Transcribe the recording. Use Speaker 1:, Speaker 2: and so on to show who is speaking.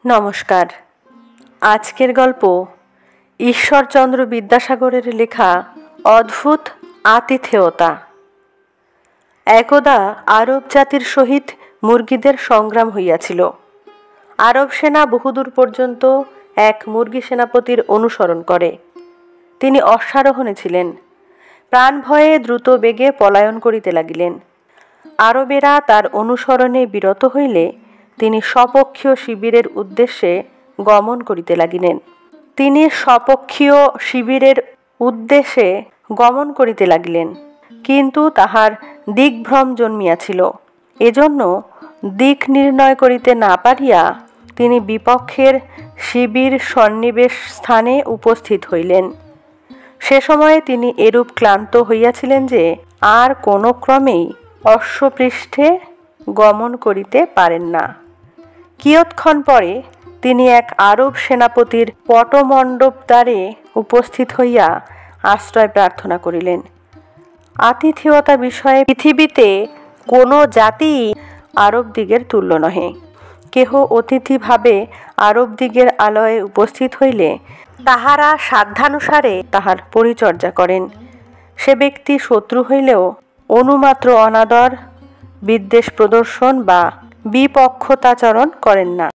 Speaker 1: নমস্কার। আজকের গল্প ঈশ্বরচন্দ্র বিদ্যাসাগরের লেখা অদ্ভুত আতিথেয়তা। একদা আরব জাতির সহিত মুরগিদের সংগ্রাম হইয়াছিল। আরব সেনা বহুদূর পর্যন্ত এক মুরগি সেনাপতির অনুসরণ করে। তিনি অশ্বারোহণে ছিলেন। প্রাণ ভয়ে দ্রুত বেগে পলায়ন করিতে লাগিলেন। আরবেরা তার অনুসরণে বিরত হইলে তিনি স্বপক্ষীয় শিবিরের উদ্দেশ্যে গমন করিতে লাগিলেন। কিন্তু তাহার দিগ্ভ্রম জন্মিয়াছিল। এজন্য দিক নির্ণয় করিতে না পারিয়া তিনি বিপক্ষের শিবির সন্নিবেশ স্থানে উপস্থিত হইলেন। সে সময়ে তিনি এরূপ ক্লান্ত হইয়াছিলেন যে আর কোনো ক্রমেই অশ্বপৃষ্ঠে গমন করিতে পারেন না। কিয়ৎক্ষণ পরে তিনি এক আরব সেনাপতির পটমণ্ডপ দ্বারে উপস্থিত হইয়া আশ্রয় প্রার্থনা করিলেন। আতিথেয়তা বিষয়ে পৃথিবীতে কোনো জাতিই আরবদিগের তুল্য নহে। কেহ অতিথিভাবে আরবদিগের আলয়ে উপস্থিত হইলে তাহারা সাধ্যানুসারে তাহার পরিচর্যা করেন। সে ব্যক্তি শত্রু হইলেও অনুমাত্র অনাদর, বিদ্বেষ প্রদর্শন বা বিপক্ষতাচরণ করেন না।